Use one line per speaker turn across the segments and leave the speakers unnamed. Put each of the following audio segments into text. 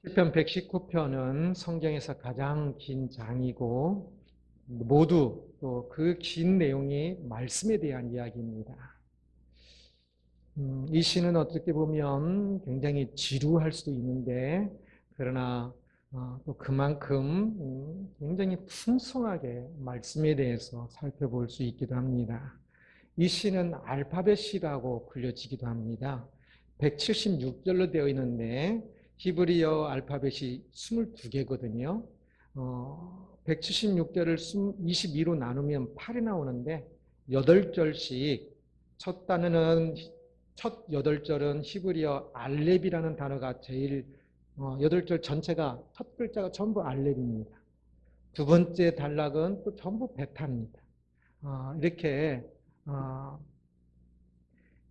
시편 119편은 성경에서 가장 긴 장이고 모두 또 그 긴 내용이 말씀에 대한 이야기입니다. 이 시는 어떻게 보면 굉장히 지루할 수도 있는데 그러나 또 그만큼 굉장히 풍성하게 말씀에 대해서 살펴볼 수 있기도 합니다. 이 시는 알파벳 시라고 불려지기도 합니다. 176절로 되어 있는데 히브리어 알파벳이 22개거든요. 176절을 22로 나누면 8이 나오는데 8절씩 첫 단어는 첫 8절은 히브리어 알렙이라는 단어가 제일 8절 전체가 첫 글자가 전부 알렙입니다. 두 번째 단락은 또 전부 베타입니다. 이렇게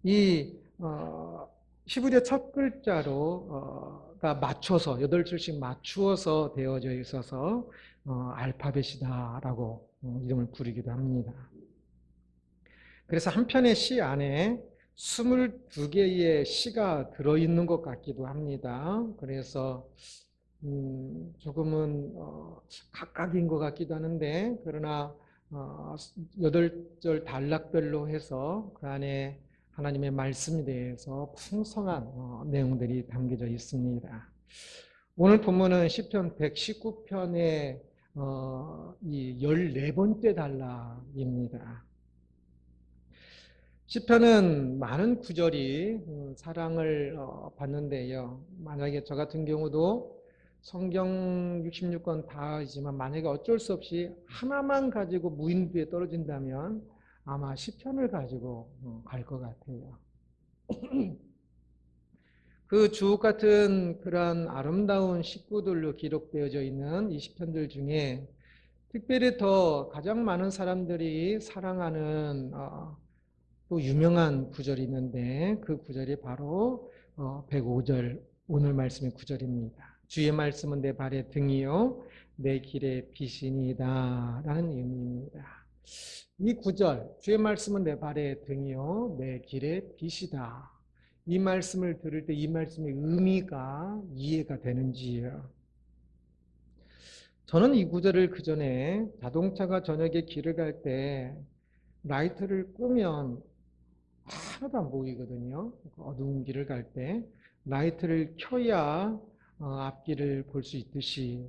이 히브리어 첫 글자로가 맞춰서 8줄씩 맞추어서 되어져 있어서 알파벳이다라고 이름을 부르기도 합니다. 그래서 한 편의 시 안에 22개의 시가 들어있는 것 같기도 합니다. 그래서 조금은 각각인 것 같기도 하는데 그러나 8절 단락별로 해서 그 안에 하나님의 말씀에 대해서 풍성한 내용들이 담겨져 있습니다. 오늘 본문은 시편 119편의 이 14번째 단락입니다. 시편은 많은 구절이 사랑을 받는데요. 만약에 저 같은 경우도 성경 66권 다이지만 만약에 어쩔 수 없이 하나만 가지고 무인도에 떨어진다면 아마 시편을 가지고 갈 것 같아요. 그 주옥 같은 그런 아름다운 식구들로 기록되어져 있는 이 시편들 중에 특별히 더 가장 많은 사람들이 사랑하는 또 유명한 구절이 있는데 그 구절이 바로 105절 오늘 말씀의 구절입니다. 주의 말씀은 내 발의 등이요 내 길의 빛이니이다 라는 의미입니다. 이 구절 주의 말씀은 내 발의 등이요 내 길의 빛이다. 이 말씀을 들을 때 이 말씀의 의미가 이해가 되는지요. 저는 이 구절을 그 전에 자동차가 저녁에 길을 갈 때 라이트를 끄면 하나도 안 보이거든요. 어두운 길을 갈 때 라이트를 켜야 앞길을 볼 수 있듯이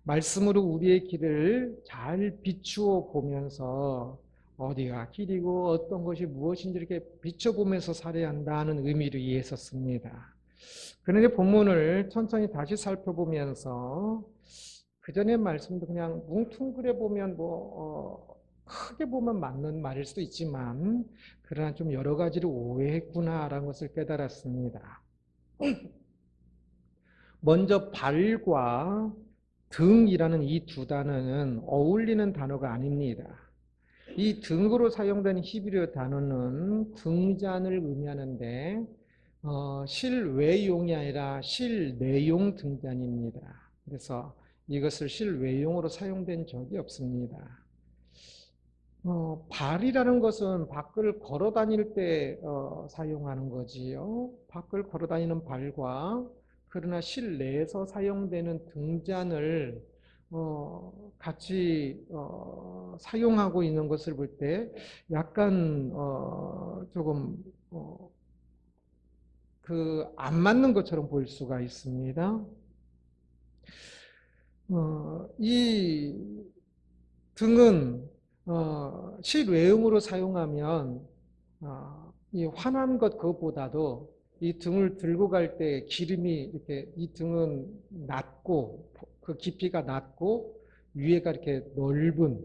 말씀으로 우리의 길을 잘 비추어 보면서 어디가 길이고 어떤 것이 무엇인지 이렇게 비춰보면서 살아야 한다는 의미를 이해했었습니다. 그런데 본문을 천천히 다시 살펴보면서 그 전의 말씀도 그냥 뭉퉁그려 보면 크게 보면 맞는 말일 수도 있지만 그러나 좀 여러 가지를 오해했구나라는 것을 깨달았습니다. 먼저 발과 등이라는 이 두 단어는 어울리는 단어가 아닙니다. 이 등으로 사용된 히브리어 단어는 등잔을 의미하는데 실외용이 아니라 실내용 등잔입니다. 그래서 이것을 실외용으로 사용된 적이 없습니다. 발이라는 것은 밖을 걸어 다닐 때 사용하는 거지요. 밖을 걸어 다니는 발과 그러나 실내에서 사용되는 등잔을 같이 사용하고 있는 것을 볼 때 약간 조금 안 맞는 것처럼 보일 수가 있습니다. 이 등은 실외용으로 사용하면 이 환한 것 그것보다도 이 등을 들고 갈 때 기름이 이렇게 이 등은 낮고 그 깊이가 낮고 위에가 이렇게 넓은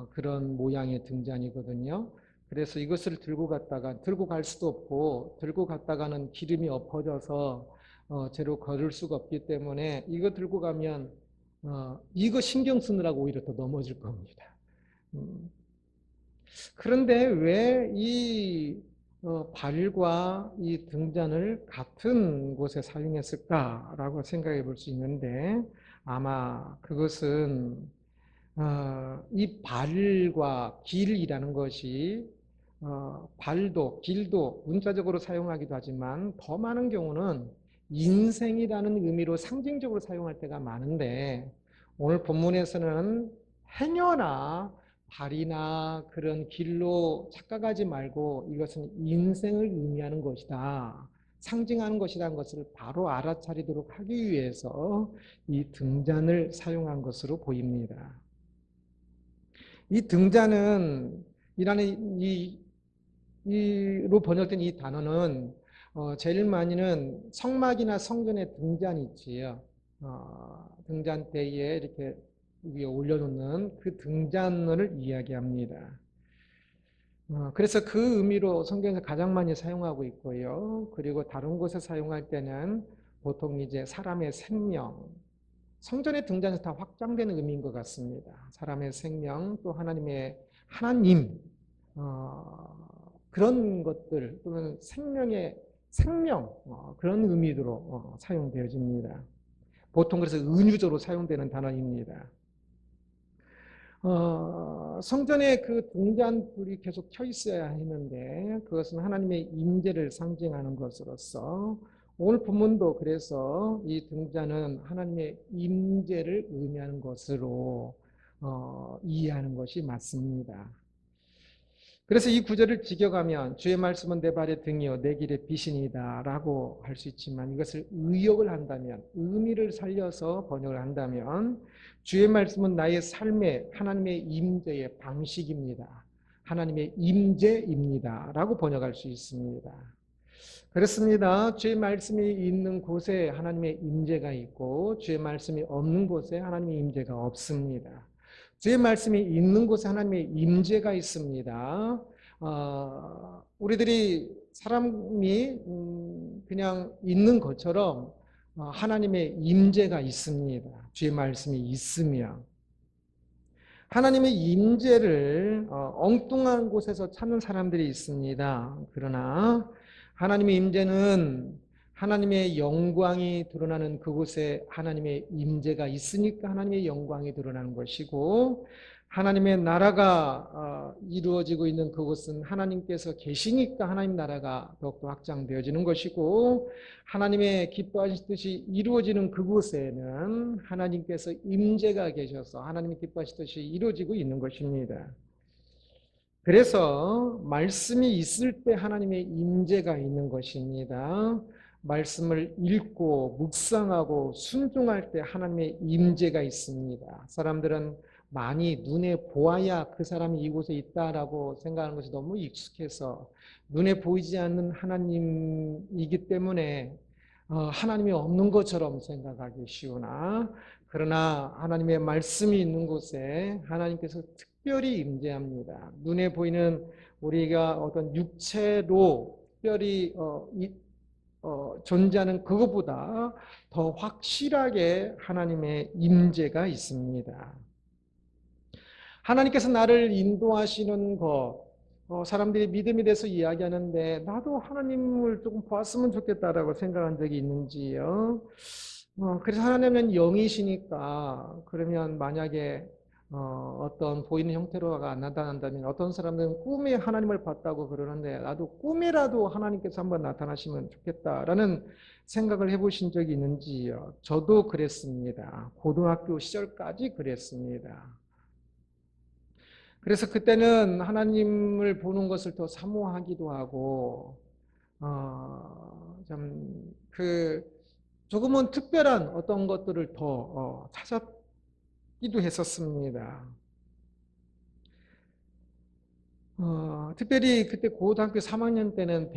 그런 모양의 등잔이거든요. 그래서 이것을 들고 갔다가 들고 갈 수도 없고 들고 갔다가는 기름이 엎어져서 제로 걸을 수가 없기 때문에 이거 들고 가면 이거 신경 쓰느라고 오히려 더 넘어질 겁니다. 그런데 왜 이 발과 이 등잔을 같은 곳에 사용했을까라고 생각해 볼 수 있는데 아마 그것은 이 발과 길이라는 것이 발도 길도 문자적으로 사용하기도 하지만 더 많은 경우는 인생이라는 의미로 상징적으로 사용할 때가 많은데 오늘 본문에서는 행여나 발이나 그런 길로 착각하지 말고 이것은 인생을 의미하는 것이다. 상징하는 것이라는 것을 바로 알아차리도록 하기 위해서 이 등잔을 사용한 것으로 보입니다. 이 등잔은 이라는 이로 번역된 이 단어는 제일 많이는 성막이나 성전의 등잔 있지요. 등잔대에 이렇게 위에 올려놓는 그 등잔을 이야기합니다. 그래서 그 의미로 성경에서 가장 많이 사용하고 있고요. 그리고 다른 곳에 사용할 때는 보통 이제 사람의 생명, 성전의 등잔에서 다 확장되는 의미인 것 같습니다. 사람의 생명, 또 하나님, 그런 것들 또는 생명 그런 의미로 사용되어집니다. 보통 그래서 은유적으로 사용되는 단어입니다. 성전에 그 등잔불이 계속 켜 있어야 했는데 그것은 하나님의 임재를 상징하는 것으로서 오늘 본문도 그래서 이 등잔은 하나님의 임재를 의미하는 것으로 이해하는 것이 맞습니다. 그래서 이 구절을 직역하면 주의 말씀은 내 발의 등이요 내 길의 빛이니이다 라고 할 수 있지만 이것을 의역을 한다면 의미를 살려서 번역을 한다면 주의 말씀은 나의 삶의 하나님의 임재의 방식입니다. 하나님의 임재입니다 라고 번역할 수 있습니다. 그렇습니다. 주의 말씀이 있는 곳에 하나님의 임재가 있고 주의 말씀이 없는 곳에 하나님의 임재가 없습니다. 주의 말씀이 있는 곳에 하나님의 임재가 있습니다. 우리들이 사람이 그냥 있는 것처럼 하나님의 임재가 있습니다. 주의 말씀이 있으면 하나님의 임재를 엉뚱한 곳에서 찾는 사람들이 있습니다. 그러나 하나님의 임재는 하나님의 영광이 드러나는 그곳에 하나님의 임재가 있으니까 하나님의 영광이 드러나는 것이고 하나님의 나라가 이루어지고 있는 그곳은 하나님께서 계시니까 하나님 나라가 더욱더 확장되어지는 것이고 하나님의 기뻐하신 뜻이 이루어지는 그곳에는 하나님께서 임재가 계셔서 하나님의 기뻐하신 뜻이 이루어지고 있는 것입니다. 그래서 말씀이 있을 때 하나님의 임재가 있는 것입니다. 말씀을 읽고 묵상하고 순종할 때 하나님의 임재가 있습니다. 사람들은 많이 눈에 보아야 그 사람이 이곳에 있다라고 생각하는 것이 너무 익숙해서 눈에 보이지 않는 하나님이기 때문에 하나님이 없는 것처럼 생각하기 쉬우나 그러나 하나님의 말씀이 있는 곳에 하나님께서 특별히 임재합니다. 눈에 보이는 우리가 어떤 육체로 특별히 존재하는 그것보다 더 확실하게 하나님의 임재가 있습니다. 하나님께서 나를 인도하시는 것, 사람들이 믿음에 대해서 이야기하는데 나도 하나님을 조금 보았으면 좋겠다라고 생각한 적이 있는지요? 그래서 하나님은 영이시니까 그러면 만약에 어떤 보이는 형태로가 나타난다면 어떤 사람들은 꿈에 하나님을 봤다고 그러는데 나도 꿈이라도 하나님께서 한번 나타나시면 좋겠다라는 생각을 해보신 적이 있는지요? 저도 그랬습니다. 고등학교 시절까지 그랬습니다. 그래서 그때는 하나님을 보는 것을 더 사모하기도 하고 조금은 특별한 어떤 것들을 더 찾았기도 했었습니다. 특별히 그때 고등학교 3학년 때는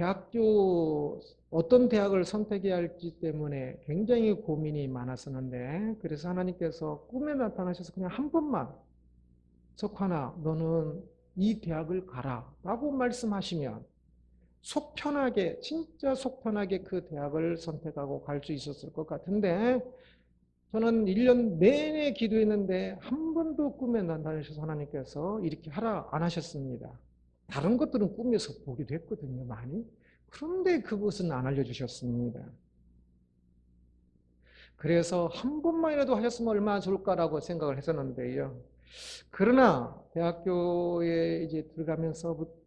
어떤 대학을 선택해야 할지 때문에 굉장히 고민이 많았었는데 그래서 하나님께서 꿈에 나타나셔서 그냥 한 번만 석환아 너는 이 대학을 가라 라고 말씀하시면 속 편하게 진짜 속 편하게 그 대학을 선택하고 갈 수 있었을 것 같은데 저는 1년 내내 기도했는데 한 번도 꿈에 나타나셔서 하나님께서 이렇게 하라 안 하셨습니다. 다른 것들은 꿈에서 보기도 했거든요 많이. 그런데 그것은 안 알려주셨습니다. 그래서 한 번만이라도 하셨으면 얼마나 좋을까라고 생각을 했었는데요. 그러나 대학교에 이제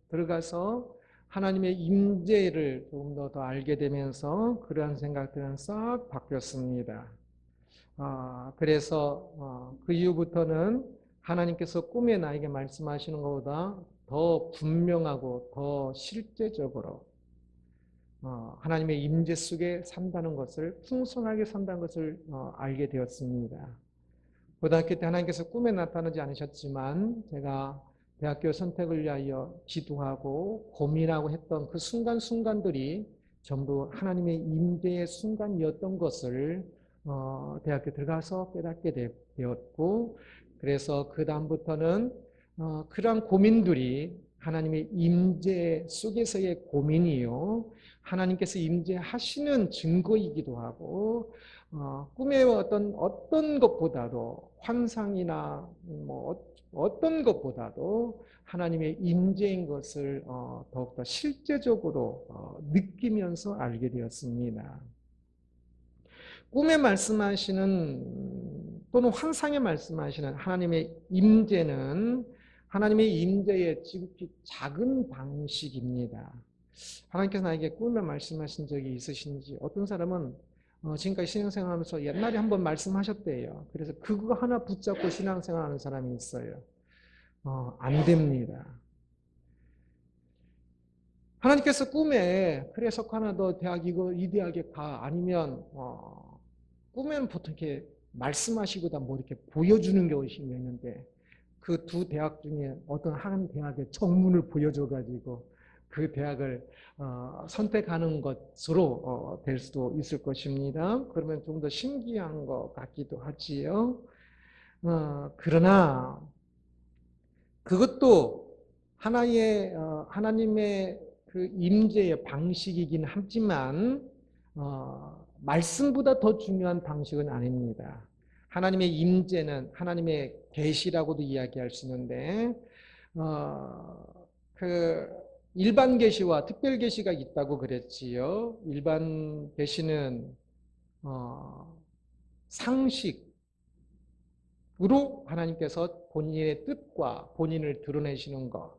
들어가서 하나님의 임재를 조금 더 알게 되면서 그러한 생각들은 싹 바뀌었습니다. 그래서 그 이후부터는 하나님께서 꿈에 나에게 말씀하시는 것보다 더 분명하고 더 실제적으로 하나님의 임재 속에 산다는 것을, 풍성하게 산다는 것을 알게 되었습니다. 고등학교 때 하나님께서 꿈에 나타나지 않으셨지만 제가 대학교 선택을 위하여 기도하고 고민하고 했던 그 순간순간들이 전부 하나님의 임재의 순간이었던 것을 대학교 들어가서 깨닫게 되었고, 그래서 그 다음부터는 그러한 고민들이 하나님의 임재 속에서의 고민이요, 하나님께서 임재하시는 증거이기도 하고, 꿈의 어떤 것보다도 환상이나 어떤 것보다도 하나님의 임재인 것을 더욱더 실제적으로 느끼면서 알게 되었습니다. 꿈에 말씀하시는 또는 환상에 말씀하시는 하나님의 임재는 하나님의 임재의 지극히 작은 방식입니다. 하나님께서 나에게 꿈에 말씀하신 적이 있으신지, 어떤 사람은 지금까지 신앙생활하면서 옛날에 한번 말씀하셨대요. 그래서 그거 하나 붙잡고 신앙생활하는 사람이 있어요. 안 됩니다. 하나님께서 꿈에 그래 석하나 너 대학 이 대학에 가, 아니면 꿈에는 보통 이렇게 말씀하시고다 뭐 이렇게 보여주는 것이 있는데, 그 두 대학 중에 어떤 한 대학의 정문을 보여줘가지고 그 대학을 선택하는 것으로 될 수도 있을 것입니다. 그러면 좀 더 신기한 것 같기도 하지요. 그러나 그것도 하나님의 그 임재의 방식이긴 하지만 말씀보다 더 중요한 방식은 아닙니다. 하나님의 임재는 하나님의 계시라고도 이야기할 수 있는데, 그 일반 계시와 특별 계시가 있다고 그랬지요. 일반 계시는 상식으로 하나님께서 본인의 뜻과 본인을 드러내시는 것,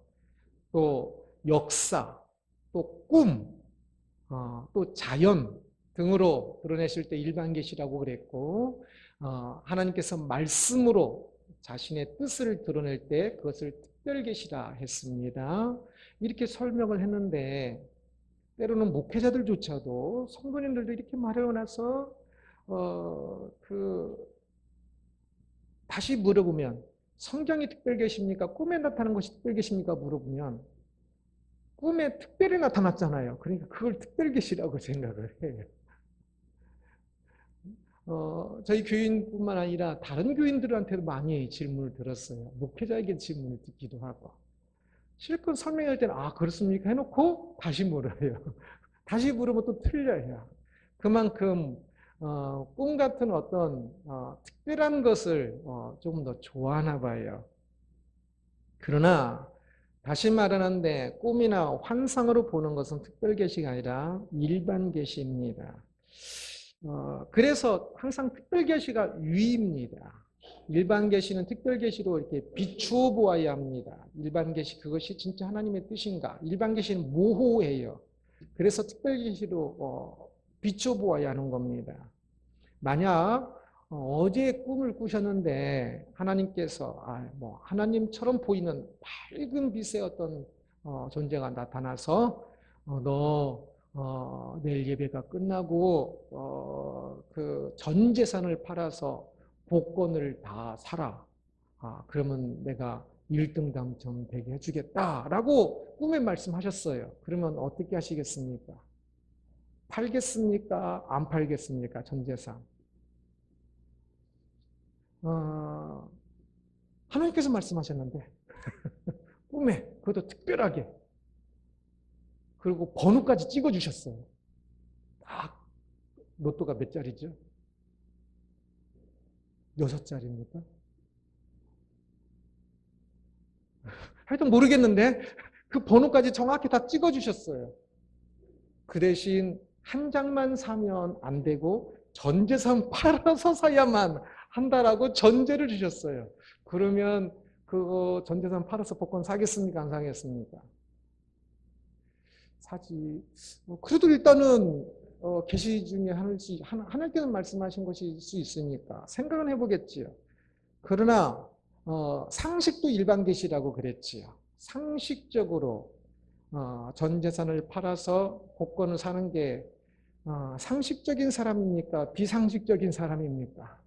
또 역사, 또 꿈, 또 자연 등으로 드러내실 때 일반 계시라고 그랬고, 하나님께서 말씀으로 자신의 뜻을 드러낼 때 그것을 특별 계시라 했습니다. 이렇게 설명을 했는데, 때로는 목회자들조차도 성도님들도 이렇게 말하고 나서 다시 물어보면 성경이 특별 계시입니까? 꿈에 나타나는 것이 특별 계시입니까? 물어보면 꿈에 특별히 나타났잖아요. 그러니까 그걸 특별 계시라고 생각을 해요. 저희 교인뿐만 아니라 다른 교인들한테도 많이 질문을 들었어요. 목회자에게 질문을 듣기도 하고. 실컷 설명할 때는 그렇습니까? 해놓고 다시 물어요. 다시 물으면 또 틀려요. 그만큼 꿈 같은 어떤 특별한 것을 조금 더 좋아하나 봐요. 그러나 다시 말하는데 꿈이나 환상으로 보는 것은 특별 계시가 아니라 일반 계시입니다. 그래서 항상 특별 계시가 위입니다. 일반 계시는 특별 계시로 이렇게 비추어 보아야 합니다. 일반 계시 그것이 진짜 하나님의 뜻인가? 일반 계시는 모호해요. 그래서 특별 계시로 비추어 보아야 하는 겁니다. 만약 어제 꿈을 꾸셨는데 하나님께서 하나님처럼 보이는 밝은 빛의 어떤 존재가 나타나서 내일 예배가 끝나고 그 전 재산을 팔아서 복권을 다 사라. 그러면 내가 1등 당첨되게 해주겠다라고 꿈에 말씀하셨어요. 그러면 어떻게 하시겠습니까? 팔겠습니까? 안 팔겠습니까? 전 재산. 하나님께서 말씀하셨는데 꿈에 그것도 특별하게, 그리고 번호까지 찍어주셨어요. 로또가 몇 자리죠? 6자리입니까? 하여튼 모르겠는데 그 번호까지 정확히 다 찍어주셨어요. 그 대신 한 장만 사면 안 되고 전 재산 팔아서 사야만 한다라고 전제를 주셨어요. 그러면 그거 전 재산 팔아서 복권 사겠습니까? 안 사겠습니까? 사지. 그래도 일단은 계시 중에 하나님께서 말씀하신 것일 수 있으니까 생각은 해보겠지요. 그러나 상식도 일반 계시라고 그랬지요. 상식적으로 전 재산을 팔아서 복권을 사는 게 상식적인 사람입니까? 비상식적인 사람입니까?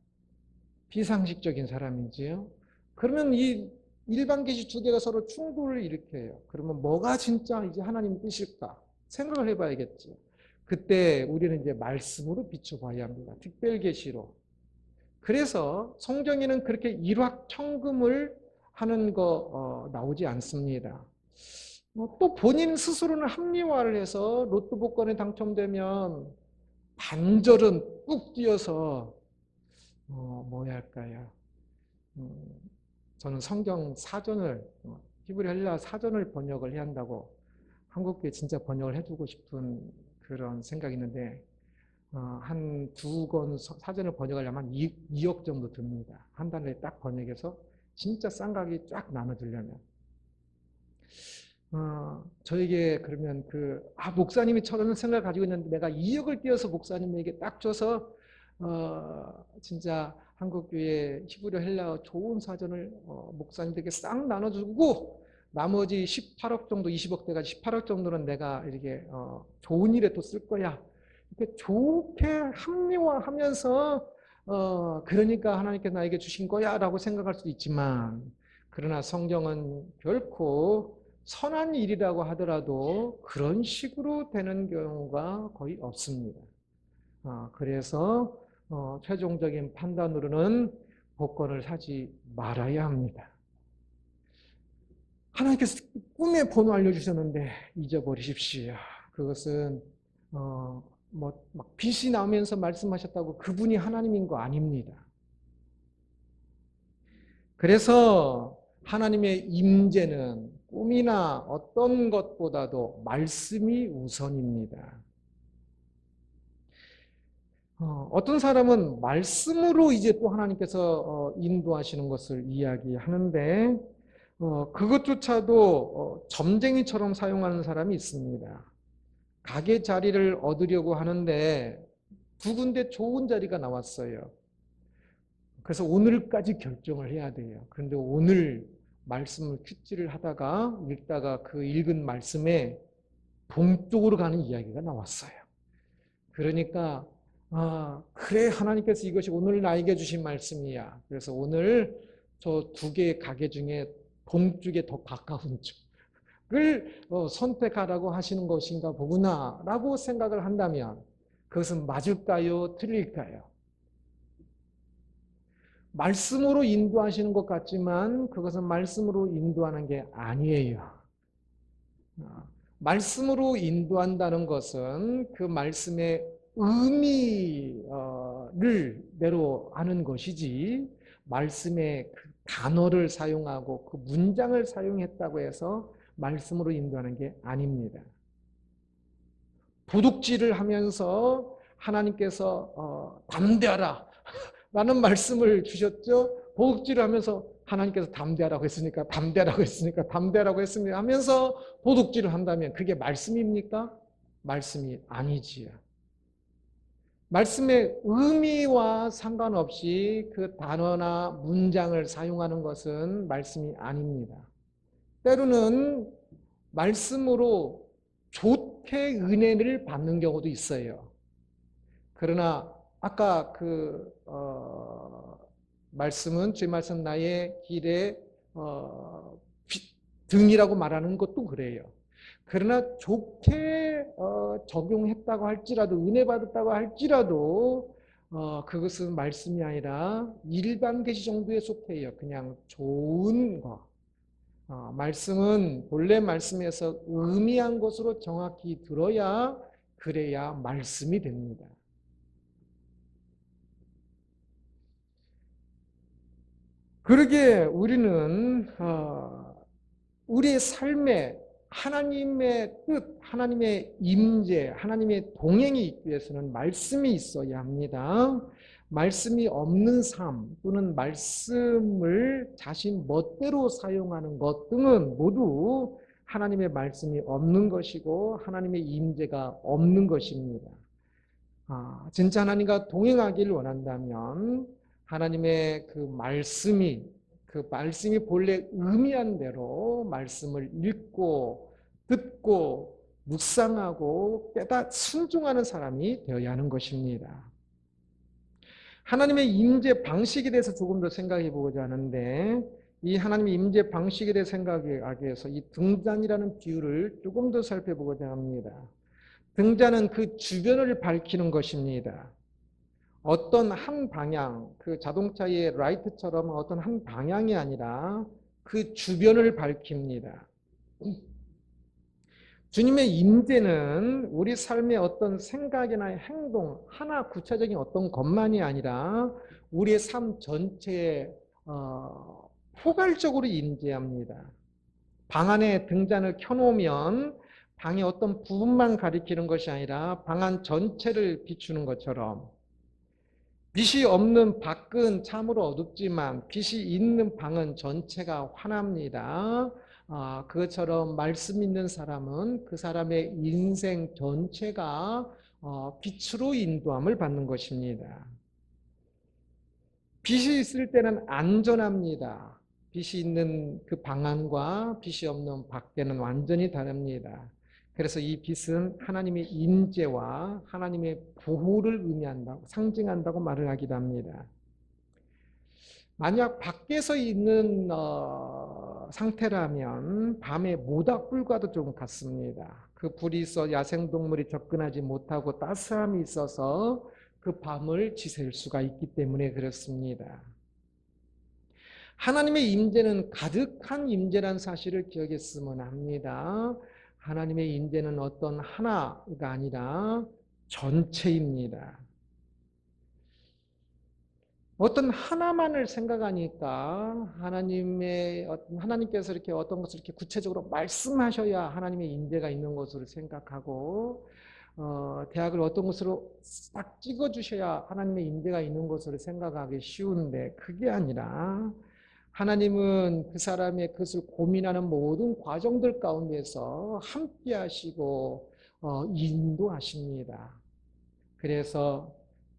비상식적인 사람이지요. 그러면 이 일반 계시 두 개가 서로 충돌을 일으켜요. 그러면 뭐가 진짜 이제 하나님 뜻일까? 생각을 해봐야겠죠. 그때 우리는 이제 말씀으로 비춰봐야 합니다. 특별 계시로. 그래서 성경에는 그렇게 일확천금을 하는 거 나오지 않습니다. 또 본인 스스로는 합리화를 해서 로또 복권에 당첨되면 반절은 뚝 뛰어서 뭐야 할까요? 저는 성경 사전을 히브리 헬라 사전을 번역을 해야 한다고 한국에 진짜 번역을 해두고 싶은 그런 생각이 있는데 한 두 권 사전을 번역하려면 2억 정도 듭니다. 한 달에 딱 번역해서 진짜 쌍각이 쫙 나눠주려면. 저에게 그러면 목사님이 저런 생각을 가지고 있는데 내가 2억을 띄어서 목사님에게 딱 줘서 진짜 한국교회 히브리 헬라어 좋은 사전을 목사님들에게 싹 나눠주고 나머지 18억 정도, 20억대가 18억 정도는 내가 이렇게 좋은 일에 또 쓸 거야. 이렇게 좋게 합리화하면서 그러니까 하나님께서 나에게 주신 거야 라고 생각할 수도 있지만 그러나 성경은 결코 선한 일이라고 하더라도 그런 식으로 되는 경우가 거의 없습니다. 그래서 최종적인 판단으로는 복권을 사지 말아야 합니다. 하나님께서 꿈의 번호 알려주셨는데 잊어버리십시오. 그것은 막 빛이 나면서 말씀하셨다고 그분이 하나님인 거 아닙니다. 그래서 하나님의 임재는 꿈이나 어떤 것보다도 말씀이 우선입니다. 어떤 사람은 말씀으로 이제 또 하나님께서 인도하시는 것을 이야기하는데 그것조차도 점쟁이처럼 사용하는 사람이 있습니다. 가게 자리를 얻으려고 하는데 두 군데 좋은 자리가 나왔어요. 그래서 오늘까지 결정을 해야 돼요. 그런데 오늘 말씀을 큐티를 하다가 읽다가 그 읽은 말씀에 동쪽으로 가는 이야기가 나왔어요. 그러니까 그래 하나님께서 이것이 오늘 나에게 주신 말씀이야. 그래서 오늘 저 두 개의 가게 중에 동쪽에 더 가까운 쪽을 선택하라고 하시는 것인가 보구나 라고 생각을 한다면 그것은 맞을까요? 틀릴까요? 말씀으로 인도하시는 것 같지만 그것은 말씀으로 인도하는 게 아니에요. 말씀으로 인도한다는 것은 그 말씀의 의미를 내로 아는 것이지 말씀의 그 단어를 사용하고 그 문장을 사용했다고 해서 말씀으로 인도하는 게 아닙니다. 도둑질을 하면서 하나님께서 담대하라 라는 말씀을 주셨죠. 도둑질을 하면서 하나님께서 담대하라고 했으니까 담대하라고 했습니다 하면서 도둑질을 한다면 그게 말씀입니까? 말씀이 아니지요. 말씀의 의미와 상관없이 그 단어나 문장을 사용하는 것은 말씀이 아닙니다. 때로는 말씀으로 좋게 은혜를 받는 경우도 있어요. 그러나 아까 말씀은 주의 말씀 나의 길에 등이라고 말하는 것도 그래요. 그러나 좋게 적용했다고 할지라도 은혜 받았다고 할지라도 그것은 말씀이 아니라 일반 계시 정도에 속해요. 그냥 좋은 거. 말씀은 본래 말씀에서 의미한 것으로 정확히 들어야 그래야 말씀이 됩니다. 그러기에 우리는 우리의 삶에 하나님의 뜻, 하나님의 임재, 하나님의 동행이 있기 위해서는 말씀이 있어야 합니다. 말씀이 없는 삶 또는 말씀을 자신 멋대로 사용하는 것 등은 모두 하나님의 말씀이 없는 것이고 하나님의 임재가 없는 것입니다. 진짜 하나님과 동행하기를 원한다면 하나님의 그 말씀이 본래 의미한 대로 말씀을 읽고 듣고 묵상하고 순종하는 사람이 되어야 하는 것입니다. 하나님의 임재 방식에 대해서 조금 더 생각해 보고자 하는데, 이 하나님의 임재 방식에 대해 생각하기 위해서 이 등잔이라는 비유를 조금 더 살펴보고자 합니다. 등잔은 그 주변을 밝히는 것입니다. 어떤 한 방향, 그 자동차의 라이트처럼 어떤 한 방향이 아니라 그 주변을 밝힙니다. 주님의 임재는 우리 삶의 어떤 생각이나 행동, 하나 구체적인 어떤 것만이 아니라 우리의 삶 전체에 포괄적으로 임재합니다. 방 안에 등잔을 켜놓으면 방의 어떤 부분만 가리키는 것이 아니라 방 안 전체를 비추는 것처럼, 빛이 없는 밖은 참으로 어둡지만 빛이 있는 방은 전체가 환합니다. 그것처럼 말씀 있는 사람은 그 사람의 인생 전체가 빛으로 인도함을 받는 것입니다. 빛이 있을 때는 안전합니다. 빛이 있는 그 방 안과 빛이 없는 밖에는 완전히 다릅니다. 그래서 이 빛은 하나님의 임재와 하나님의 보호를 의미한다고, 상징한다고 말을 하기도 합니다. 만약 밖에서 있는 상태라면 밤에 모닥불과도 좀 같습니다. 그 불이 있어 야생동물이 접근하지 못하고 따스함이 있어서 그 밤을 지새울 수가 있기 때문에 그렇습니다. 하나님의 임재는 가득한 임재라는 사실을 기억했으면 합니다. 하나님의 임재는 어떤 하나가 아니라 전체입니다. 어떤 하나만을 생각하니까 하나님께서 이렇게 어떤 것을 이렇게 구체적으로 말씀하셔야 하나님의 임재가 있는 것으로 생각하고, 대학을 어떤 것으로 딱 찍어주셔야 하나님의 임재가 있는 것으로 생각하기 쉬운데, 그게 아니라 하나님은 그 사람의 그것을 고민하는 모든 과정들 가운데서 함께 하시고 인도하십니다. 그래서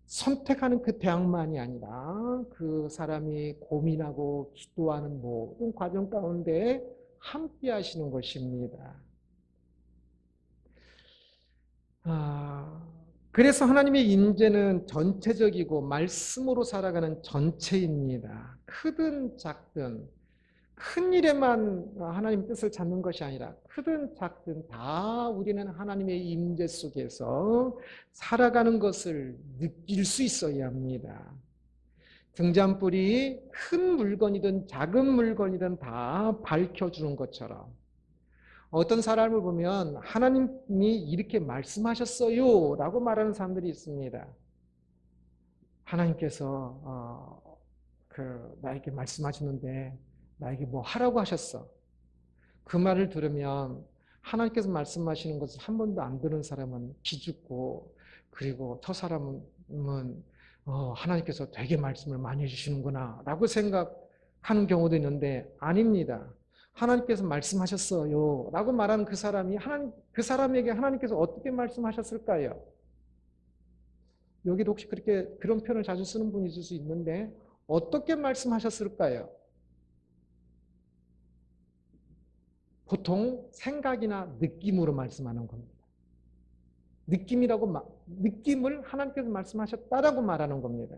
선택하는 그 대학만이 아니라 그 사람이 고민하고 기도하는 모든 과정 가운데 함께 하시는 것입니다. 그래서 하나님의 임재는 전체적이고 말씀으로 살아가는 전체입니다. 크든 작든, 큰 일에만 하나님 뜻을 찾는 것이 아니라 크든 작든 다 우리는 하나님의 임재 속에서 살아가는 것을 느낄 수 있어야 합니다. 등잔불이 큰 물건이든 작은 물건이든 다 밝혀주는 것처럼, 어떤 사람을 보면 하나님이 이렇게 말씀하셨어요 라고 말하는 사람들이 있습니다. 하나님께서 나에게 말씀하셨는데 나에게 뭐 하라고 하셨어. 그 말을 들으면 하나님께서 말씀하시는 것을 한 번도 안 들은 사람은 기죽고, 그리고 저 사람은 하나님께서 되게 말씀을 많이 해주시는구나 라고 생각하는 경우도 있는데, 아닙니다. 하나님께서 말씀하셨어요 라고 말하는 그 사람에게 하나님께서 어떻게 말씀하셨을까요? 여기도 혹시 그런 표현을 자주 쓰는 분이 있을 수 있는데, 어떻게 말씀하셨을까요? 보통 생각이나 느낌으로 말씀하는 겁니다. 느낌을 하나님께서 말씀하셨다라고 말하는 겁니다.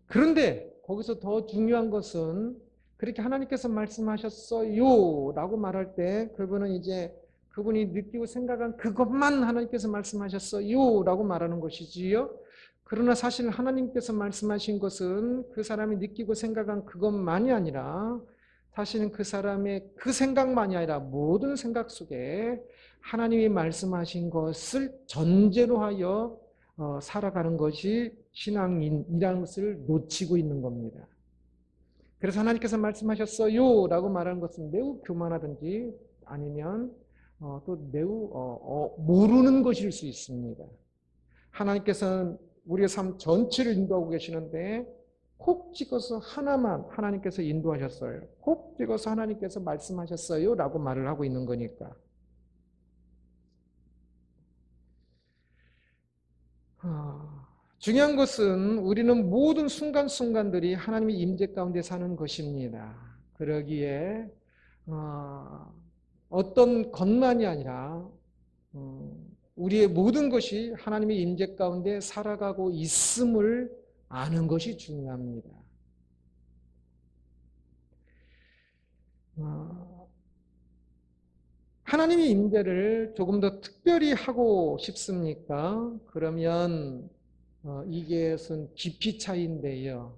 그런데 거기서 더 중요한 것은, 그렇게 하나님께서 말씀하셨어요 라고 말할 때 그분이 느끼고 생각한 그것만 하나님께서 말씀하셨어요 라고 말하는 것이지요. 그러나 사실 하나님께서 말씀하신 것은 그 사람이 느끼고 생각한 그것만이 아니라, 사실은 그 사람의 그 생각만이 아니라 모든 생각 속에 하나님이 말씀하신 것을 전제로 하여 살아가는 것이 신앙인이라는 것을 놓치고 있는 겁니다. 그래서 하나님께서 말씀하셨어요 라고 말하는 것은 매우 교만하든지 아니면 또 매우 모르는 것일 수 있습니다. 하나님께서는 우리의 삶 전체를 인도하고 계시는데 콕 찍어서 하나만 하나님께서 인도하셨어요. 콕 찍어서 하나님께서 말씀하셨어요. 라고 말을 하고 있는 거니까. 중요한 것은 우리는 모든 순간순간들이 하나님의 임재 가운데 사는 것입니다. 그러기에 어떤 것만이 아니라 우리의 모든 것이 하나님의 임재 가운데 살아가고 있음을 아는 것이 중요합니다. 하나님의 임재를 조금 더 특별히 하고 싶습니까? 그러면 이것은 깊이 차이인데요.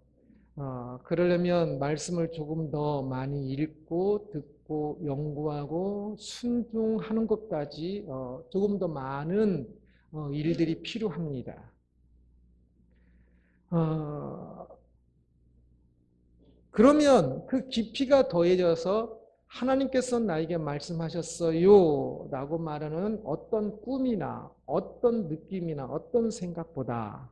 그러려면 말씀을 조금 더 많이 읽고 듣고 연구하고 순종하는 것까지 조금 더 많은 일들이 필요합니다. 그러면 그 깊이가 더해져서 하나님께서 나에게 말씀하셨어요 라고 말하는 어떤 꿈이나 어떤 느낌이나 어떤 생각보다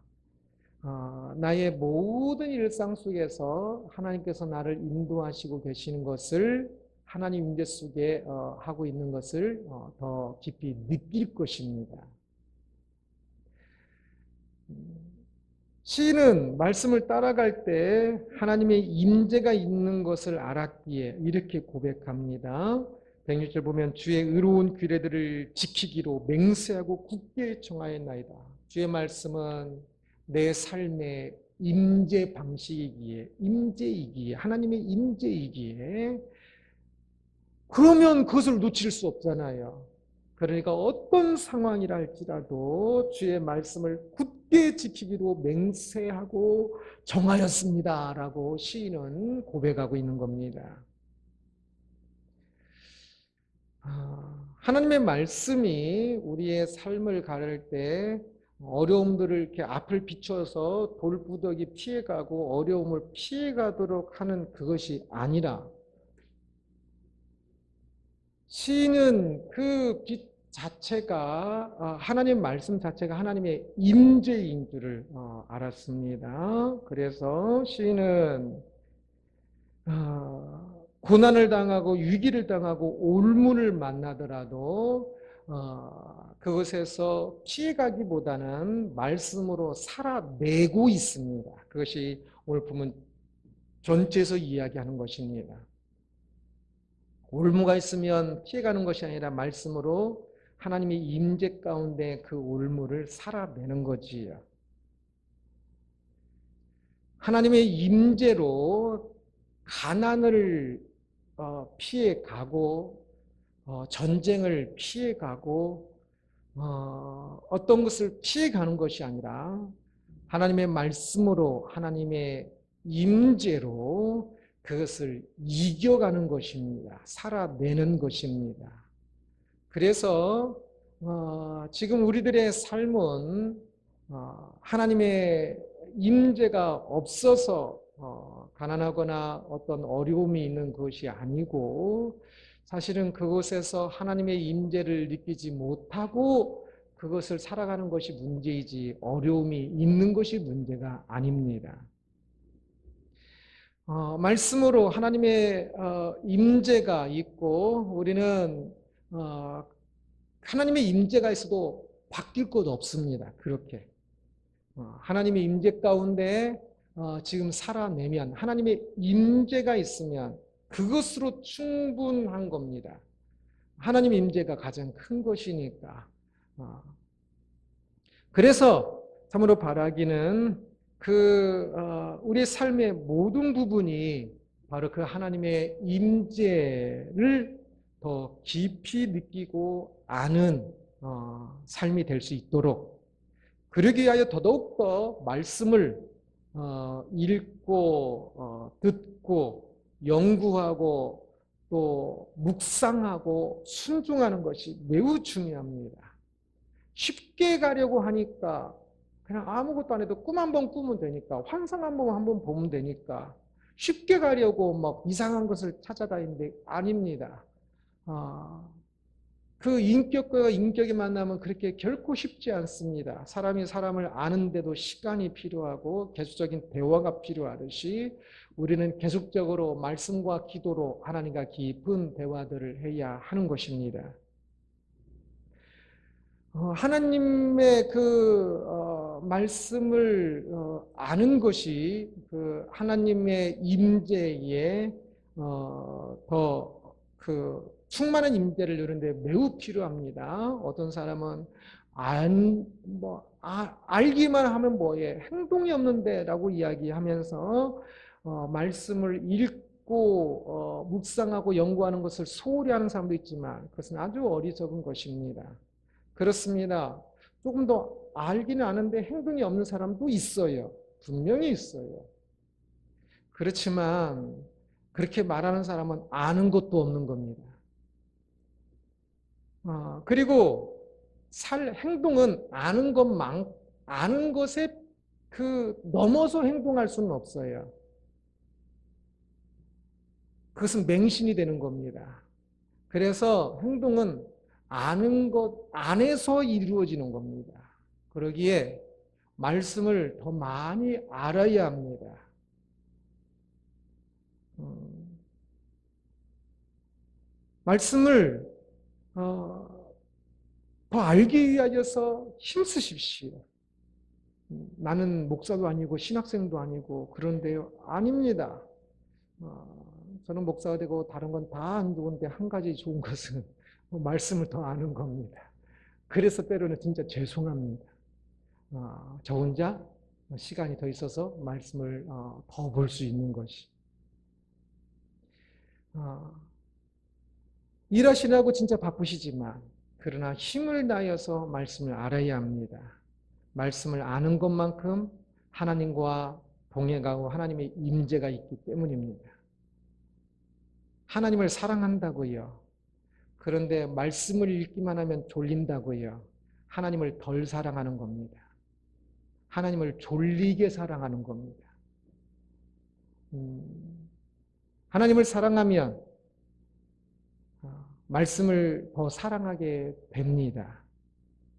나의 모든 일상 속에서 하나님께서 나를 인도하시고 계시는 것을 하나님 임재 속에 하고 있는 것을 더 깊이 느낄 것입니다. 시인은 말씀을 따라갈 때 하나님의 임재가 있는 것을 알았기에 이렇게 고백합니다. 106절 보면 주의 의로운 규례들을 지키기로 맹세하고 굳게 정하였나이다. 주의 말씀은 내 삶의 임재 방식이기에 임재이기에 하나님의 임재이기에 그러면 그것을 놓칠 수 없잖아요. 그러니까 어떤 상황이라 할지라도 주의 말씀을 굳게 지키기로 맹세하고 정하였습니다 라고 시인은 고백하고 있는 겁니다. 하나님의 말씀이 우리의 삶을 가를 때 어려움들을 이렇게 앞을 비춰서 돌부덕이 피해가고 어려움을 피해가도록 하는 그것이 아니라 시인은 그 빛 자체가 하나님 말씀 자체가 하나님의 임재인 줄을 알았습니다. 그래서 시인은 고난을 당하고 위기를 당하고 올문을 만나더라도 그것에서 피해가기보다는 말씀으로 살아내고 있습니다. 그것이 오늘 보면 전체에서 이야기하는 것입니다. 올무가 있으면 피해가는 것이 아니라 말씀으로 하나님의 임재 가운데 그 올무를 살아내는 거지요. 하나님의 임재로 가난을 피해가고 전쟁을 피해가고 어떤 것을 피해가는 것이 아니라 하나님의 말씀으로 하나님의 임재로 그것을 이겨가는 것입니다. 살아내는 것입니다. 그래서 지금 우리들의 삶은 하나님의 임재가 없어서 가난하거나 어떤 어려움이 있는 것이 아니고 사실은 그곳에서 하나님의 임재를 느끼지 못하고 그것을 살아가는 것이 문제이지 어려움이 있는 것이 문제가 아닙니다. 말씀으로 하나님의 임재가 있고 우리는 하나님의 임재가 있어도 바뀔 것 없습니다. 그렇게 하나님의 임재 가운데 지금 살아내면 하나님의 임재가 있으면 그것으로 충분한 겁니다. 하나님의 임재가 가장 큰 것이니까. 그래서 참으로 바라기는 우리 삶의 모든 부분이 바로 그 하나님의 임재를 더 깊이 느끼고 아는 삶이 될 수 있도록 그러기 위하여 더더욱더 말씀을 읽고 듣고 연구하고 또 묵상하고 순종하는 것이 매우 중요합니다. 쉽게 가려고 하니까 그냥 아무것도 안 해도 꿈 한 번 꾸면 되니까 환상 한 번 보면 되니까 쉽게 가려고 막 이상한 것을 찾아다니는데 아닙니다. 그 인격과 인격이 만나면 그렇게 결코 쉽지 않습니다. 사람이 사람을 아는데도 시간이 필요하고 계속적인 대화가 필요하듯이 우리는 계속적으로 말씀과 기도로 하나님과 깊은 대화들을 해야 하는 것입니다. 하나님의 말씀을 아는 것이 그 하나님의 임재에 더 충만한 임재를 누리는데 매우 필요합니다. 어떤 사람은 알기만 하면 뭐해 행동이 없는데라고 이야기하면서 말씀을 읽고 묵상하고 연구하는 것을 소홀히 하는 사람도 있지만 그것은 아주 어리석은 것입니다. 그렇습니다. 조금 더 알기는 아는데 행동이 없는 사람도 있어요. 분명히 있어요. 그렇지만 그렇게 말하는 사람은 아는 것도 없는 겁니다. 그리고 행동은 아는 것에 넘어서 행동할 수는 없어요. 그것은 맹신이 되는 겁니다. 그래서 행동은 아는 것 안에서 이루어지는 겁니다. 그러기에 말씀을 더 많이 알아야 합니다. 말씀을 더 알기 위하여서 힘쓰십시오. 나는 목사도 아니고 신학생도 아니고 그런데요. 아닙니다. 저는 목사가 되고 다른 건 다 안 좋은데 한 가지 좋은 것은 말씀을 더 아는 겁니다. 그래서 때로는 진짜 죄송합니다. 저 혼자 시간이 더 있어서 말씀을 더 볼 수 있는 것이. 일하시라고 진짜 바쁘시지만 그러나 힘을 다해서 말씀을 알아야 합니다. 말씀을 아는 것만큼 하나님과 동행하고 하나님의 임재가 있기 때문입니다. 하나님을 사랑한다고요. 그런데 말씀을 읽기만 하면 졸린다고요. 하나님을 덜 사랑하는 겁니다. 하나님을 졸리게 사랑하는 겁니다. 하나님을 사랑하면 말씀을 더 사랑하게 됩니다.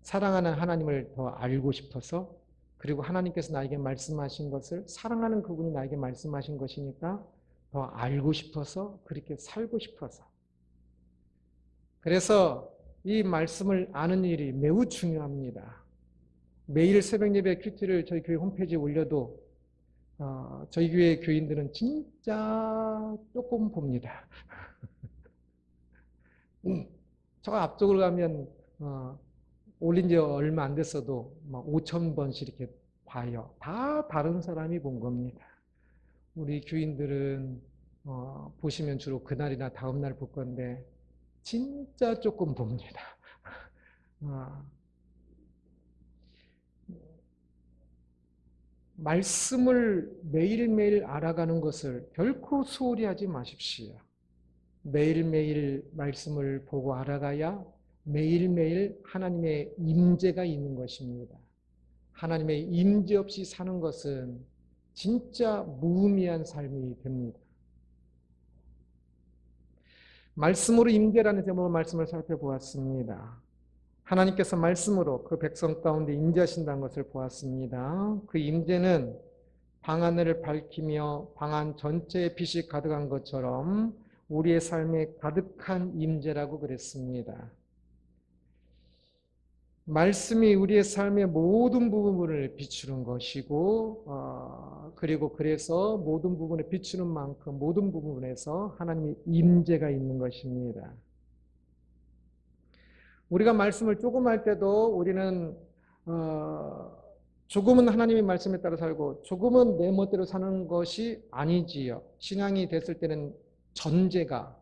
사랑하는 하나님을 더 알고 싶어서 그리고 하나님께서 나에게 말씀하신 것을 사랑하는 그분이 나에게 말씀하신 것이니까 더 알고 싶어서 그렇게 살고 싶어서 그래서 이 말씀을 아는 일이 매우 중요합니다. 매일 새벽 예배 큐티를 저희 교회 홈페이지에 올려도 저희 교회 교인들은 진짜 조금 봅니다. 저 앞쪽으로 가면 올린 지 얼마 안 됐어도 5,000번씩 이렇게 봐요. 다 다른 사람이 본 겁니다. 우리 교인들은 보시면 주로 그날이나 다음날 볼 건데 진짜 조금 봅니다. 말씀을 매일매일 알아가는 것을 결코 소홀히 하지 마십시오. 매일매일 말씀을 보고 알아가야 매일매일 하나님의 임재가 있는 것입니다. 하나님의 임재 없이 사는 것은 진짜 무의미한 삶이 됩니다. 말씀으로 임재라는 제목의 말씀을 살펴보았습니다. 하나님께서 말씀으로 그 백성 가운데 임재하신다는 것을 보았습니다. 그 임재는 방 하늘을 밝히며 방 안 전체에 빛이 가득한 것처럼 우리의 삶에 가득한 임재라고 그랬습니다. 말씀이 우리의 삶의 모든 부분을 비추는 것이고 그리고 그래서 모든 부분을 비추는 만큼 모든 부분에서 하나님의 임재가 있는 것입니다. 우리가 말씀을 조금 할 때도 우리는 조금은 하나님의 말씀에 따라 살고 조금은 내 멋대로 사는 것이 아니지요. 신앙이 됐을 때는 전제가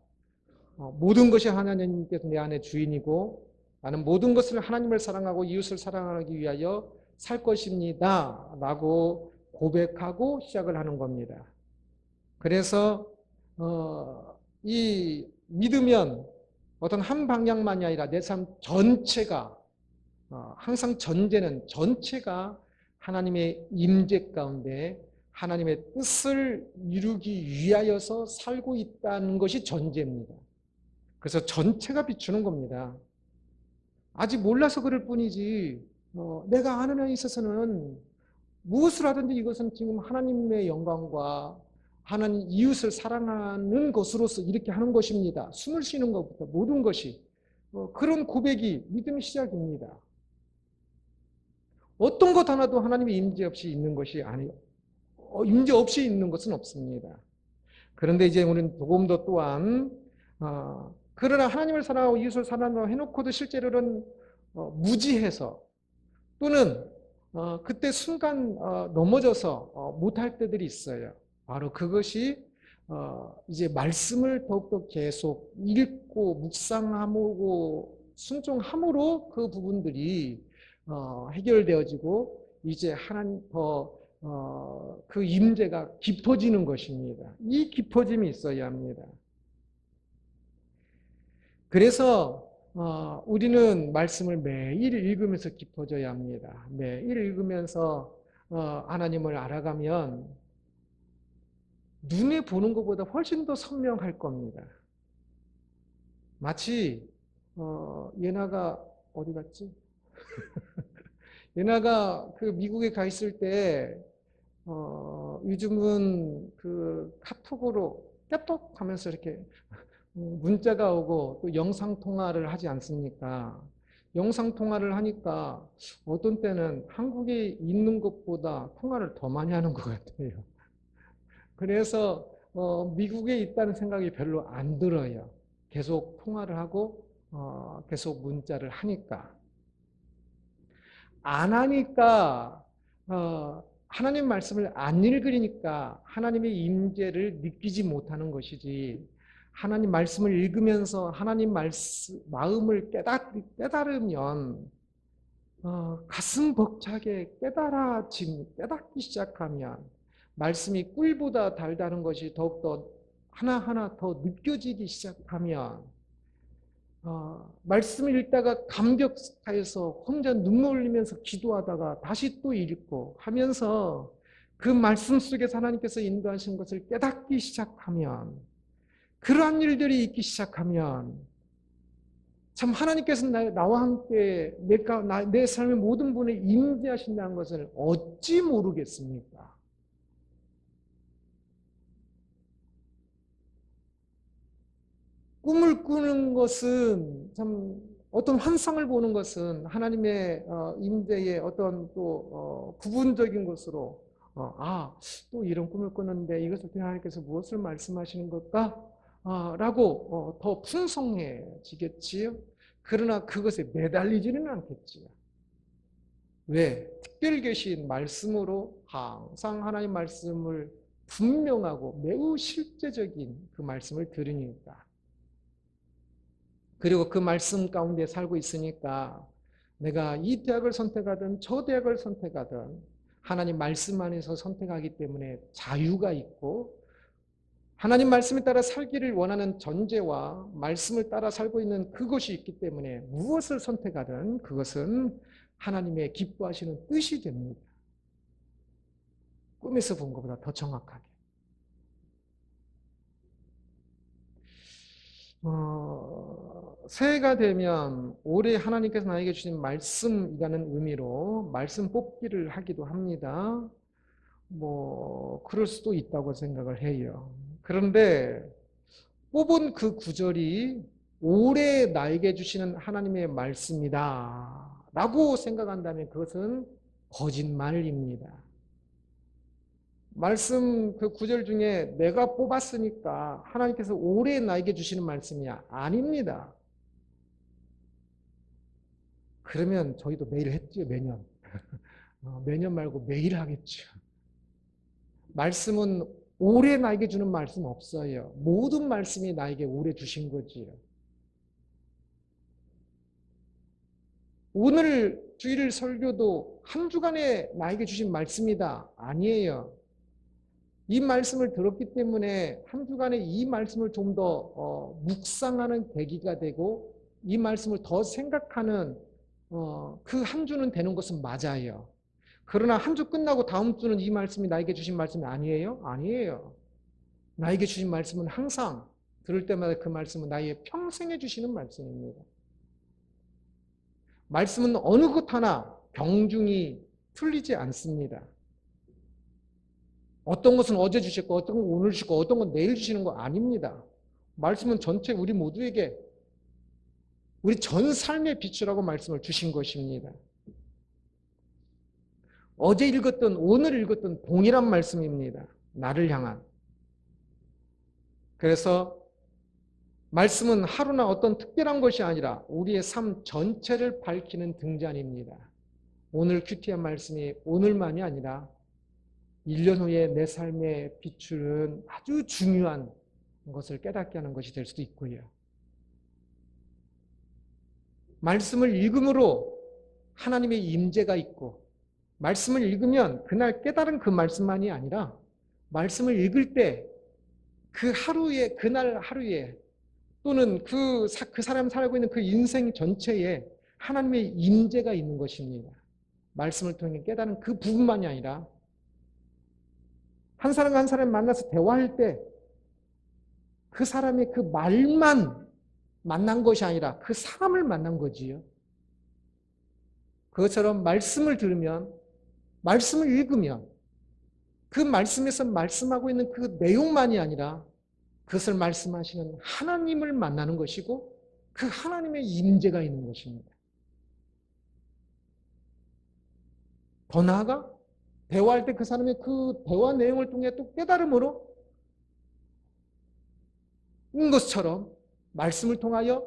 모든 것이 하나님께서 내 안에 주인이고 나는 모든 것을 하나님을 사랑하고 이웃을 사랑하기 위하여 살 것입니다 라고 고백하고 시작을 하는 겁니다. 그래서 이 믿으면 어떤 한 방향만이 아니라 내 삶 전체가 항상 전체가 하나님의 임재 가운데 하나님의 뜻을 이루기 위하여서 살고 있다는 것이 전제입니다. 그래서 전체가 비추는 겁니다. 아직 몰라서 그럴 뿐이지, 내가 아는 한에 있어서는 무엇을 하든지 이것은 지금 하나님의 영광과 하나님 이웃을 사랑하는 것으로서 이렇게 하는 것입니다. 숨을 쉬는 것부터 모든 것이 그런 고백이 믿음의 시작입니다. 어떤 것 하나도 하나님의 임재 없이 있는 것이 아니요. 임재 없이 있는 것은 없습니다. 그런데 이제 우리는 조금 더 또한 그러나 하나님을 사랑하고 이웃을 사랑하고 해놓고도 실제로는 무지해서 또는 그때 순간 넘어져서 못할 때들이 있어요. 바로 그것이 이제 말씀을 더욱더 계속 읽고 묵상하고 순종함으로 그 부분들이 해결되어지고 이제 하나님 그 임재가 깊어지는 것입니다. 이 깊어짐이 있어야 합니다. 그래서 우리는 말씀을 매일 읽으면서 깊어져야 합니다. 매일 읽으면서 하나님을 알아가면 눈에 보는 것보다 훨씬 더 선명할 겁니다. 마치 예나가 어디 갔지? 예나가 그 미국에 가 있을 때 요즘은 그 카톡으로 깨톡 하면서 이렇게 문자가 오고 또 영상 통화를 하지 않습니까? 영상 통화를 하니까 어떤 때는 한국에 있는 것보다 통화를 더 많이 하는 것 같아요. 그래서 미국에 있다는 생각이 별로 안 들어요. 계속 통화를 하고 계속 문자를 하니까. 안 하니까 하나님 말씀을 안 읽으니까 하나님의 임재를 느끼지 못하는 것이지, 하나님 말씀을 읽으면서 하나님 마음을 깨달으면 가슴 벅차게 깨닫기 시작하면 말씀이 꿀보다 달다는 것이 더욱더 하나하나 더 느껴지기 시작하면 말씀을 읽다가 감격해서 혼자 눈물 흘리면서 기도하다가 다시 또 읽고 하면서 그 말씀 속에서 하나님께서 인도하신 것을 깨닫기 시작하면, 그러한 일들이 있기 시작하면 참 하나님께서 나와 함께 내 삶의 모든 분에 임재하신다는 것을 어찌 모르겠습니까? 꿈을 꾸는 것은 참 어떤 환상을 보는 것은 하나님의 임재의 어떤 또 부분적인 것으로 또 이런 꿈을 꿨는데 이것을 통해 하나님께서 무엇을 말씀하시는 걸까? 라고 더 풍성해지겠지요. 그러나 그것에 매달리지는 않겠지요. 왜? 특별 계신 말씀으로 항상 하나님 말씀을 분명하고 매우 실제적인 그 말씀을 들으니까, 그리고 그 말씀 가운데 살고 있으니까 내가 이 대학을 선택하든 저 대학을 선택하든 하나님 말씀 안에서 선택하기 때문에 자유가 있고, 하나님 말씀에 따라 살기를 원하는 전제와 말씀을 따라 살고 있는 그것이 있기 때문에 무엇을 선택하든 그것은 하나님의 기뻐하시는 뜻이 됩니다. 꿈에서 본 것보다 더 정확하게. 새해가 되면 올해 하나님께서 나에게 주신 말씀이라는 의미로 말씀 뽑기를 하기도 합니다. 그럴 수도 있다고 생각을 해요. 그런데 뽑은 그 구절이 올해 나에게 주시는 하나님의 말씀이다 라고 생각한다면 그것은 거짓말입니다. 말씀 그 구절 중에 내가 뽑았으니까 하나님께서 올해 나에게 주시는 말씀이야. 아닙니다. 그러면 저희도 매일 했죠, 매년. 매년 말고 매일 하겠죠. 말씀은 올해 나에게 주는 말씀 없어요. 모든 말씀이 나에게 올해 주신 거지요. 오늘 주일 설교도 한 주간에 나에게 주신 말씀이다. 아니에요. 이 말씀을 들었기 때문에 한 주간에 이 말씀을 좀 더 묵상하는 계기가 되고 이 말씀을 더 생각하는 그 한 주는 되는 것은 맞아요. 그러나 한 주 끝나고 다음 주는 이 말씀이 나에게 주신 말씀이 아니에요? 아니에요. 나에게 주신 말씀은 항상 들을 때마다 그 말씀은 나의 평생에 주시는 말씀입니다. 말씀은 어느 것 하나 경중이 틀리지 않습니다. 어떤 것은 어제 주셨고 어떤 건 오늘 주시고 어떤 건 내일 주시는 거 아닙니다. 말씀은 전체 우리 모두에게 우리 전 삶의 빛이라고 말씀을 주신 것입니다. 어제 읽었던 오늘 읽었던 동일한 말씀입니다. 나를 향한. 그래서 말씀은 하루나 어떤 특별한 것이 아니라 우리의 삶 전체를 밝히는 등잔입니다. 오늘 큐티한 말씀이 오늘만이 아니라 1년 후에 내 삶에 비추는 아주 중요한 것을 깨닫게 하는 것이 될 수도 있고요. 말씀을 읽음으로 하나님의 임재가 있고 말씀을 읽으면 그날 깨달은 그 말씀만이 아니라 말씀을 읽을 때 그 하루에 그날 하루에 또는 그 사람 살고 있는 그 인생 전체에 하나님의 임재가 있는 것입니다. 말씀을 통해 깨달은 그 부분만이 아니라 한 사람과 한 사람 만나서 대화할 때 그 사람의 그 말만 만난 것이 아니라 그 사람을 만난 거지요. 그것처럼 말씀을 들으면 말씀을 읽으면 그 말씀에서 말씀하고 있는 그 내용만이 아니라 그것을 말씀하시는 하나님을 만나는 것이고 그 하나님의 임재가 있는 것입니다. 더 나아가 대화할 때 그 사람의 그 대화 내용을 통해 또 깨달음으로 인 것처럼 말씀을 통하여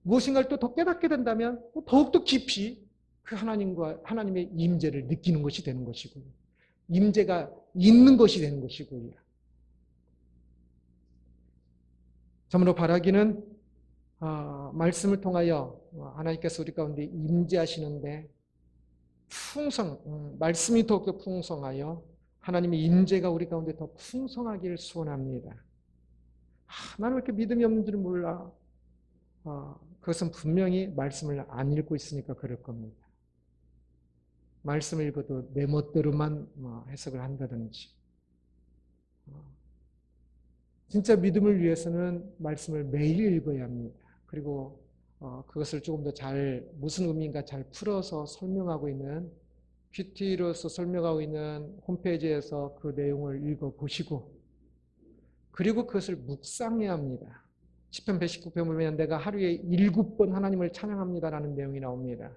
무엇인가를 또 더 깨닫게 된다면 더욱더 깊이 그 하나님과 하나님의 임재를 느끼는 것이 되는 것이고요. 임재가 있는 것이 되는 것이고요. 참으로 바라기는 말씀을 통하여 하나님께서 우리 가운데 임재하시는데 말씀이 더욱더 풍성하여 하나님의 임재가 우리 가운데 더 풍성하기를 소원합니다. 나는 왜 이렇게 믿음이 없는 줄 몰라. 그것은 분명히 말씀을 안 읽고 있으니까 그럴 겁니다. 말씀을 읽어도 내 멋대로만 해석을 한다든지. 진짜 믿음을 위해서는 말씀을 매일 읽어야 합니다. 그리고 그것을 조금 더 잘 무슨 의미인가 잘 풀어서 설명하고 있는 큐티로서 설명하고 있는 홈페이지에서 그 내용을 읽어보시고 그리고 그것을 묵상해야 합니다. 시편 119편 보면 내가 하루에 7번 하나님을 찬양합니다라는 내용이 나옵니다.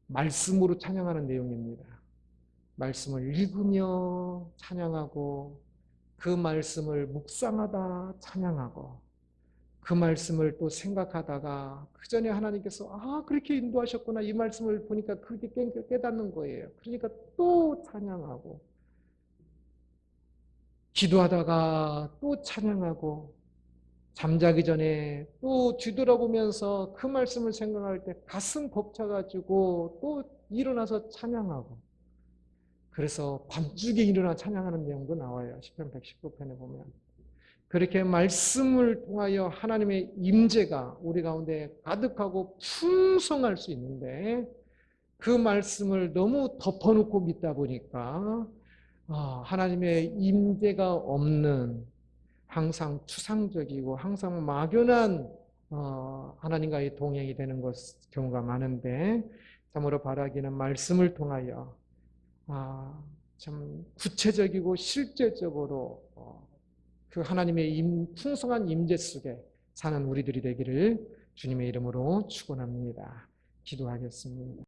말씀으로 찬양하는 내용입니다. 말씀을 읽으며 찬양하고 그 말씀을 묵상하다 찬양하고 그 말씀을 또 생각하다가 그 전에 하나님께서 그렇게 인도하셨구나 이 말씀을 보니까 그게 깨닫는 거예요. 그러니까 또 찬양하고 기도하다가 또 찬양하고 잠자기 전에 또 뒤돌아보면서 그 말씀을 생각할 때 가슴 벅차가지고 또 일어나서 찬양하고 그래서 밤중에 일어나 찬양하는 내용도 나와요. 시편 119편에 보면. 그렇게 말씀을 통하여 하나님의 임재가 우리 가운데 가득하고 풍성할 수 있는데 그 말씀을 너무 덮어놓고 믿다 보니까 하나님의 임재가 없는 항상 추상적이고 항상 막연한 하나님과의 동행이 되는 경우가 많은데 참으로 바라기는 말씀을 통하여 참 구체적이고 실제적으로 그 하나님의 풍성한 임재 속에 사는 우리들이 되기를 주님의 이름으로 축원합니다. 기도하겠습니다.